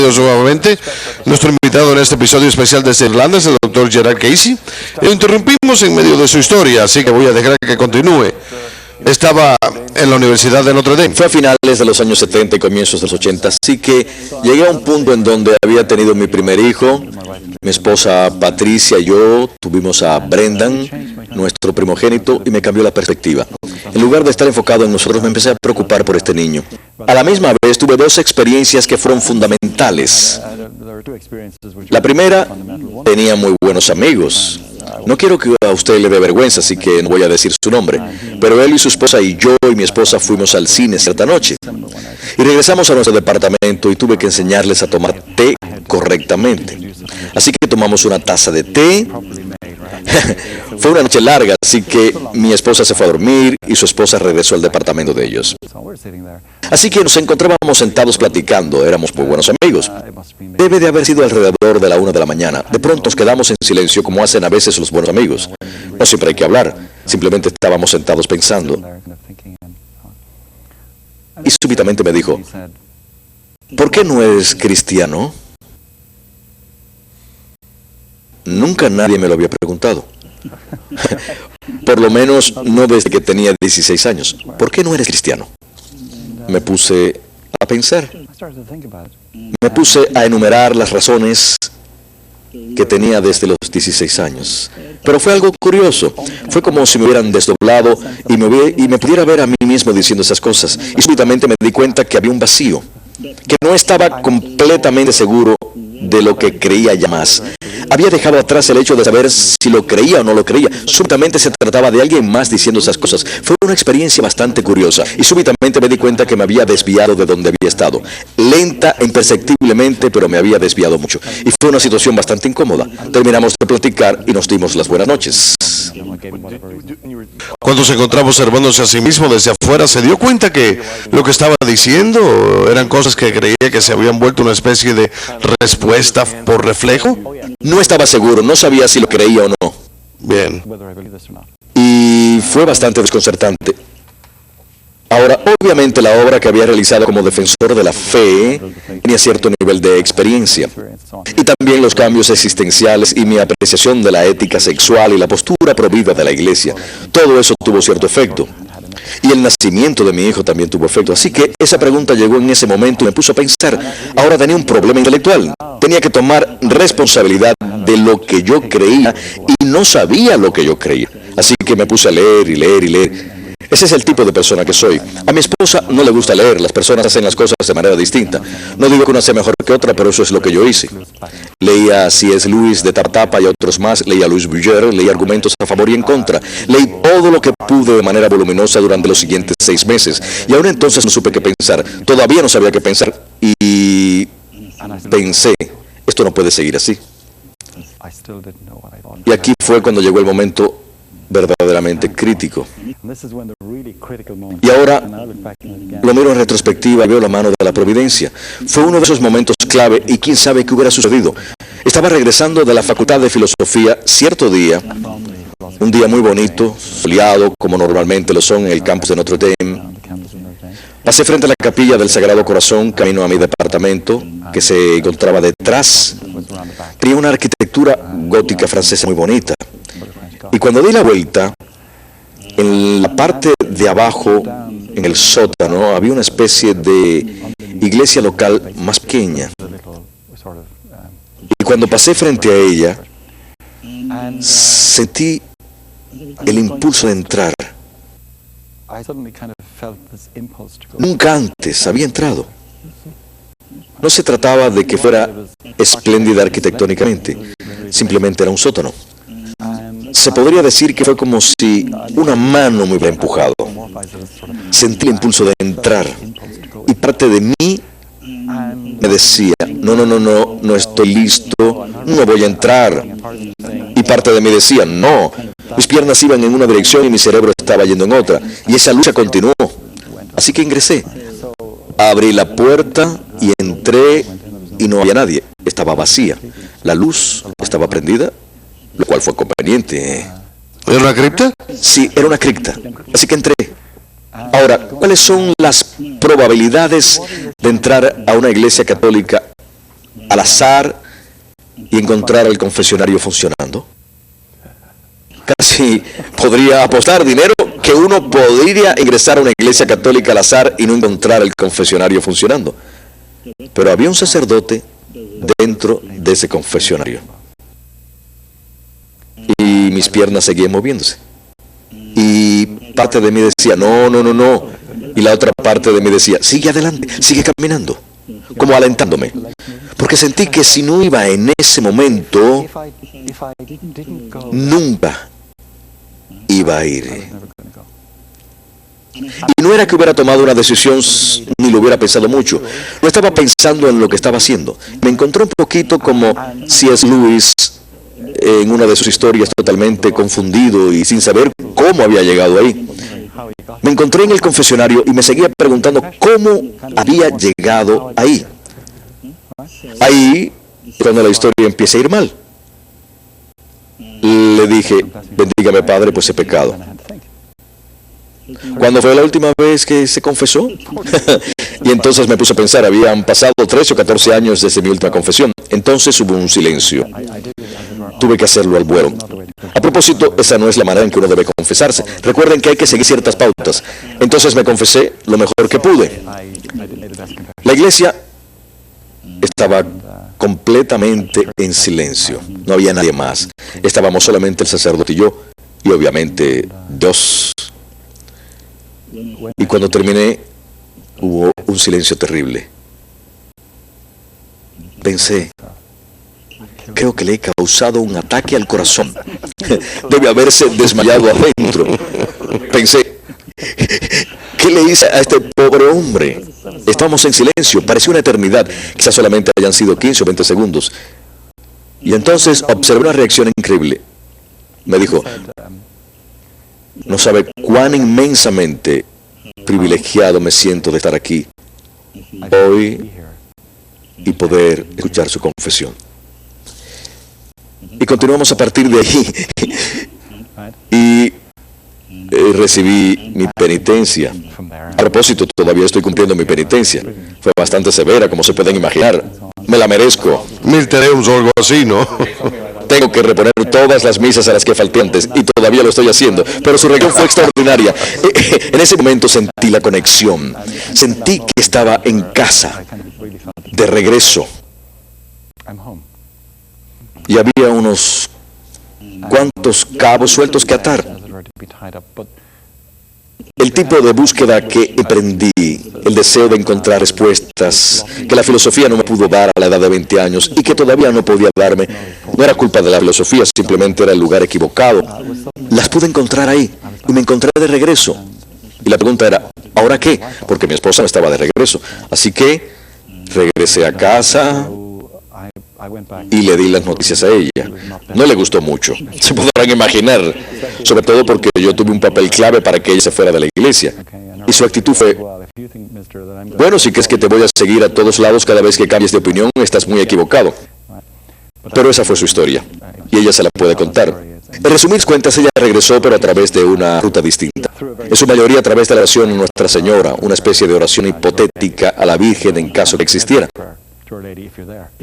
bienvenidos nuevamente. Nuestro invitado en este episodio especial desde Irlanda es el Dr. Gerard Casey. Lo interrumpimos en medio de su historia, así que voy a dejar que continúe. Estaba en la Universidad de Notre Dame. Fue a finales de los años 70 y comienzos de los 80, así que llegué a un punto en donde había tenido mi primer hijo. Mi esposa Patricia y yo tuvimos a Brendan, nuestro primogénito, y me cambió la perspectiva. En lugar de estar enfocado en nosotros, me empecé a preocupar por este niño. A la misma vez tuve dos experiencias que fueron fundamentales. La primera, tenía muy buenos amigos. No quiero que a usted le dé vergüenza, así que no voy a decir su nombre. Pero él y su esposa y yo y mi esposa fuimos al cine cierta noche. Y regresamos a nuestro departamento y tuve que enseñarles a tomar té correctamente. Así que tomamos una taza de té. Fue una noche larga, así que mi esposa se fue a dormir y su esposa regresó al departamento de ellos. Así que nos encontrábamos sentados platicando, éramos muy buenos amigos. Debe de haber sido alrededor de la 1 de la mañana. De pronto nos quedamos en silencio como hacen a veces los buenos amigos. No siempre hay que hablar, simplemente estábamos sentados pensando. Y súbitamente me dijo, ¿por qué no eres cristiano? Nunca nadie me lo había preguntado. Por lo menos no desde que tenía 16 años. ¿Por qué no eres cristiano? Me puse a pensar. Me puse a enumerar las razones que tenía desde los 16 años. Pero fue algo curioso. Fue como si me hubieran desdoblado y me pudiera ver a mí mismo diciendo esas cosas. Y súbitamente me di cuenta que había un vacío, que no estaba completamente seguro de lo que creía ya más. Había dejado atrás el hecho de saber si lo creía o no lo creía. Súbitamente se trataba de alguien más diciendo esas cosas. Fue una experiencia bastante curiosa. Y súbitamente me di cuenta que me había desviado de donde había estado. Lenta e imperceptiblemente, pero me había desviado mucho. Y fue una situación bastante incómoda. Terminamos de platicar y nos dimos las buenas noches. Cuando se encontraba observándose a sí mismo desde afuera, ¿se dio cuenta que lo que estaba diciendo eran cosas que creía que se habían vuelto una especie de respuesta por reflejo? No estaba seguro, no sabía si lo creía o no. Bien. Y fue bastante desconcertante. Ahora, obviamente la obra que había realizado como defensor de la fe tenía cierto nivel de experiencia. Y también los cambios existenciales y mi apreciación de la ética sexual y la postura provida de la iglesia. Todo eso tuvo cierto efecto. Y el nacimiento de mi hijo también tuvo efecto. Así que esa pregunta llegó en ese momento y me puso a pensar. Ahora tenía un problema intelectual. Tenía que tomar responsabilidad de lo que yo creía y no sabía lo que yo creía. Así que me puse a leer y leer y leer. Ese es el tipo de persona que soy. A mi esposa no le gusta leer, las personas hacen las cosas de manera distinta. No digo que una sea mejor que otra, pero eso es lo que yo hice. Leía a C.S. Lewis de Tartapa y a otros más, leía a Louis Buller, leí argumentos a favor y en contra. Leí todo lo que pude de manera voluminosa durante los siguientes 6 meses. Y aún entonces no supe qué pensar. Todavía no sabía qué pensar. Y pensé, esto no puede seguir así. Y aquí fue cuando llegó el momento verdaderamente crítico. Y ahora lo miro en retrospectiva y veo la mano de la providencia. Fue uno de esos momentos clave y quién sabe qué hubiera sucedido. Estaba regresando de la Facultad de Filosofía cierto día, un día muy bonito, soleado como normalmente lo son en el campus de Notre Dame. Pasé frente a la capilla del Sagrado Corazón, camino a mi departamento, que se encontraba detrás. Tenía una arquitectura gótica francesa muy bonita. Y cuando di la vuelta, en la parte de abajo, en el sótano, había una especie de iglesia local más pequeña. Y cuando pasé frente a ella, sentí el impulso de entrar. Nunca antes había entrado. No se trataba de que fuera espléndida arquitectónicamente, simplemente era un sótano. Se podría decir que fue como si una mano me hubiera empujado. Sentí el impulso de entrar y parte de mí me decía, no estoy listo, no voy a entrar. Y parte de mí decía, no, mis piernas iban en una dirección y mi cerebro estaba yendo en otra. Y esa lucha continuó. Así que ingresé. Abrí la puerta y entré y no había nadie. Estaba vacía. La luz estaba prendida, lo cual fue conveniente. ¿Era una cripta? Sí, era una cripta. Así que entré. Ahora, ¿cuáles son las probabilidades de entrar a una iglesia católica al azar y encontrar el confesionario funcionando? Casi podría apostar dinero que uno podría ingresar a una iglesia católica al azar y no encontrar el confesionario funcionando. Pero había un sacerdote dentro de ese confesionario. Y mis piernas seguían moviéndose. Y parte de mí decía, no, no, no, no. Y la otra parte de mí decía, sigue adelante, sigue caminando. Como alentándome. Porque sentí que si no iba en ese momento, nunca iba a ir. Y no era que hubiera tomado una decisión ni lo hubiera pensado mucho. No estaba pensando en lo que estaba haciendo. Me encontré un poquito como C.S. Lewis en una de sus historias, totalmente confundido y sin saber cómo había llegado ahí. Me encontré en el confesionario y me seguía preguntando cómo había llegado ahí. Ahí, cuando la historia empieza a ir mal, le dije, bendígame Padre, pues he pecado. ¿Cuándo fue la última vez que se confesó? Y entonces me puse a pensar, habían pasado 13 o 14 años desde mi última confesión. Entonces hubo un silencio. Tuve que hacerlo al vuelo. A propósito, esa no es la manera en que uno debe confesarse. Recuerden que hay que seguir ciertas pautas. Entonces me confesé lo mejor que pude. La iglesia estaba completamente en silencio. No había nadie más. Estábamos solamente el sacerdote y yo, y obviamente Dios. Y cuando terminé, hubo un silencio terrible. Pensé, creo que le he causado un ataque al corazón. Debe haberse desmayado adentro. Pensé, ¿qué le hice a este pobre hombre? Estábamos en silencio, parecía una eternidad. Quizás solamente hayan sido 15 o 20 segundos. Y entonces observé una reacción increíble. Me dijo, no sabe cuán inmensamente privilegiado me siento de estar aquí hoy y poder escuchar su confesión. Y continuamos a partir de ahí. Y recibí mi penitencia. A propósito, todavía estoy cumpliendo mi penitencia. Fue bastante severa, como se pueden imaginar. Me la merezco. Miltereums o algo así, ¿no? Tengo que reponer todas las misas a las que falté antes y todavía lo estoy haciendo, pero su reacción fue extraordinaria. En ese momento sentí la conexión, sentí que estaba en casa, de regreso. Y había unos cuantos cabos sueltos que atar. El tipo de búsqueda que emprendí, el deseo de encontrar respuestas que la filosofía no me pudo dar a la edad de 20 años y que todavía no podía darme, no era culpa de la filosofía, simplemente era el lugar equivocado. Las pude encontrar ahí y me encontré de regreso. Y la pregunta era, ¿ahora qué? Porque mi esposa no estaba de regreso. Así que regresé a casa y le di las noticias a ella. No le gustó mucho, se podrán imaginar, sobre todo porque yo tuve un papel clave para que ella se fuera de la iglesia. Y su actitud fue, bueno, si crees que te voy a seguir a todos lados cada vez que cambies de opinión, estás muy equivocado. Pero esa fue su historia, y ella se la puede contar. En resumidas cuentas, ella regresó, pero a través de una ruta distinta. En su mayoría a través de la oración a Nuestra Señora, una especie de oración hipotética a la Virgen en caso que existiera.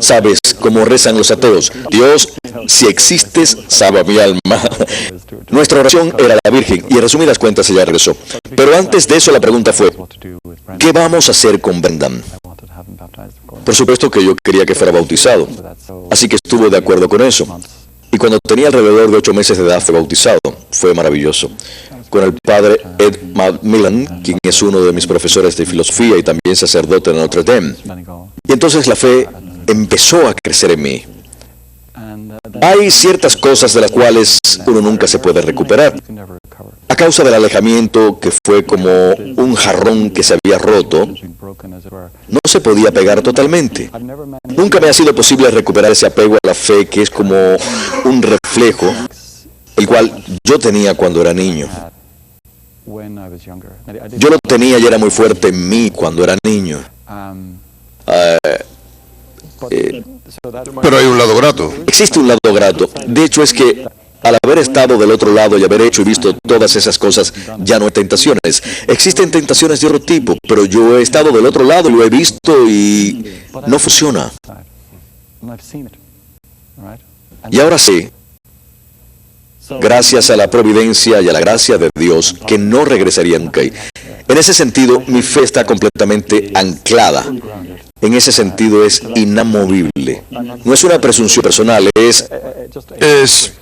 ¿Sabes cómo rezan los ateos? Dios, si existes, salva mi alma. Nuestra oración era la Virgen y en resumidas cuentas ella regresó. Pero antes de eso la pregunta fue, ¿qué vamos a hacer con Brendan? Por supuesto que yo quería que fuera bautizado, así que estuvo de acuerdo con eso. Y cuando tenía alrededor de 8 meses de edad fue bautizado. Fue maravilloso. Con el padre Ed Macmillan, quien es uno de mis profesores de filosofía y también sacerdote de Notre Dame. Y entonces la fe empezó a crecer en mí. Hay ciertas cosas de las cuales uno nunca se puede recuperar. A causa del alejamiento, que fue como un jarrón que se había roto, no se podía pegar totalmente. Nunca me ha sido posible recuperar ese apego a la fe que es como un reflejo, el cual yo tenía cuando era niño. Yo lo tenía y era muy fuerte en mí cuando era niño. Pero hay un lado grato. Existe un lado grato. De hecho es que al haber estado del otro lado y haber hecho y visto todas esas cosas, ya no hay tentaciones. Existen tentaciones de otro tipo, pero yo he estado del otro lado y lo he visto y no funciona. Y ahora sí, gracias a la providencia y a la gracia de Dios, que no regresaría nunca ahí. En ese sentido, mi fe está completamente anclada. En ese sentido es inamovible. No es una presunción personal, es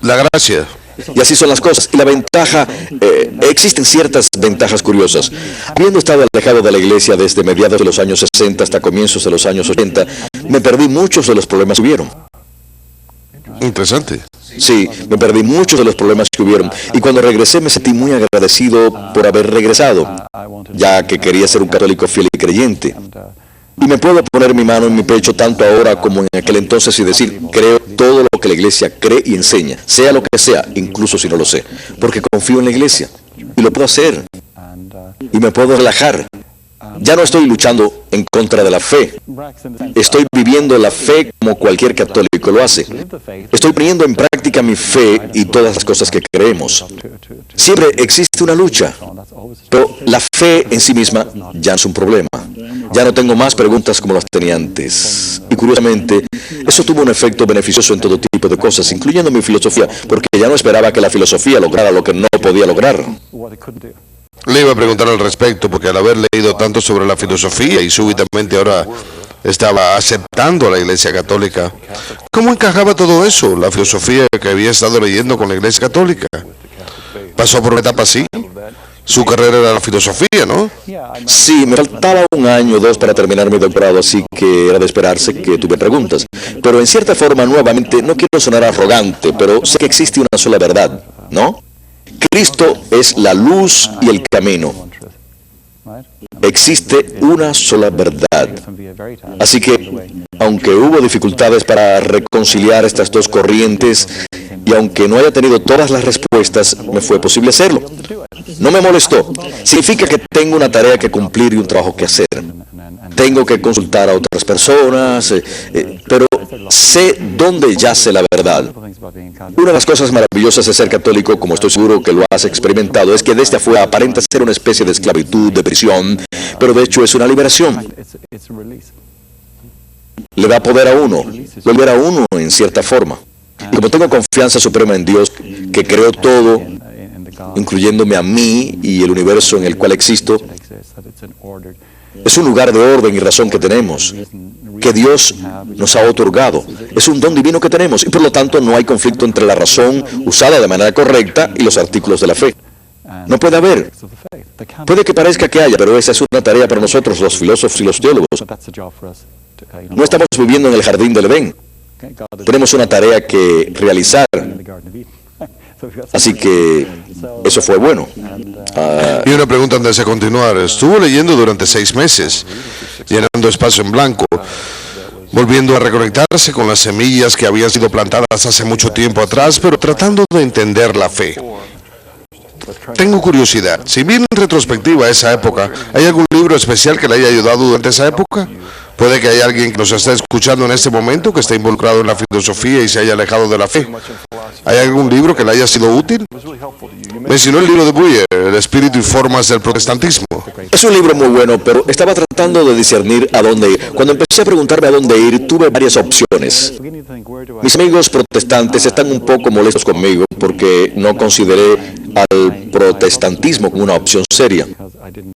la gracia. Y así son las cosas. Y la ventaja, existen ciertas ventajas curiosas. Habiendo estado alejado de la iglesia desde mediados de los años 60 hasta comienzos de los años 80, me perdí muchos de los problemas que hubieron. Interesante. Sí, me perdí muchos de los problemas que hubieron. Y cuando regresé me sentí muy agradecido por haber regresado, ya que quería ser un católico fiel y creyente. Y me puedo poner mi mano en mi pecho tanto ahora como en aquel entonces y decir, creo todo lo que la iglesia cree y enseña, sea lo que sea, incluso si no lo sé, porque confío en la iglesia y lo puedo hacer y me puedo relajar. Ya no estoy luchando en contra de la fe. Estoy viviendo la fe como cualquier católico lo hace. Estoy poniendo en práctica mi fe y todas las cosas que creemos. Siempre existe una lucha, pero la fe en sí misma ya no es un problema. Ya no tengo más preguntas como las tenía antes. Y curiosamente, eso tuvo un efecto beneficioso en todo tipo de cosas, incluyendo mi filosofía, porque ya no esperaba que la filosofía lograra lo que no podía lograr. Le iba a preguntar al respecto, porque al haber leído tanto sobre la filosofía y súbitamente ahora estaba aceptando a la Iglesia Católica, ¿cómo encajaba todo eso, la filosofía que había estado leyendo con la Iglesia Católica? ¿Pasó por una etapa así? Su carrera era la filosofía, ¿no? Sí, me faltaba 1 año o 2 para terminar mi doctorado, así que era de esperarse que tuve preguntas. Pero en cierta forma, nuevamente, no quiero sonar arrogante, pero sé que existe una sola verdad, ¿no? Cristo es la luz y el camino. Existe una sola verdad. Así que, aunque hubo dificultades para reconciliar estas dos corrientes, y aunque no haya tenido todas las respuestas, me fue posible hacerlo. No me molestó. Significa que tengo una tarea que cumplir y un trabajo que hacer. Tengo que consultar a otras personas, pero sé dónde yace la verdad. Una de las cosas maravillosas de ser católico, como estoy seguro que lo has experimentado, es que desde afuera aparenta ser una especie de esclavitud, de prisión, pero de hecho es una liberación. Le da poder a uno, lo libera a uno en cierta forma. Y como tengo confianza suprema en Dios, que creó todo, incluyéndome a mí y el universo en el cual existo, es un lugar de orden y razón que tenemos, que Dios nos ha otorgado. Es un don divino que tenemos y por lo tanto no hay conflicto entre la razón usada de manera correcta y los artículos de la fe. No puede haber. Puede que parezca que haya, pero esa es una tarea para nosotros, los filósofos y los teólogos. No estamos viviendo en el jardín del Edén. Tenemos una tarea que realizar. Así que eso fue bueno. Y una pregunta antes de continuar. Estuvo leyendo durante 6 meses, llenando espacio en blanco, volviendo a reconectarse con las semillas que habían sido plantadas hace mucho tiempo atrás, pero tratando de entender la fe. Tengo curiosidad. Si bien en retrospectiva a esa época, ¿hay algún libro especial que le haya ayudado durante esa época? Puede que haya alguien que nos esté escuchando en este momento que esté involucrado en la filosofía y se haya alejado de la fe. ¿Hay algún libro que le haya sido útil? Mencionó el libro de Buyer, El espíritu y formas del protestantismo. Es un libro muy bueno, pero estaba tratando de discernir a dónde ir. Cuando empecé a preguntarme a dónde ir, tuve varias opciones. Mis amigos protestantes están un poco molestos conmigo porque no consideré al protestantismo como una opción seria.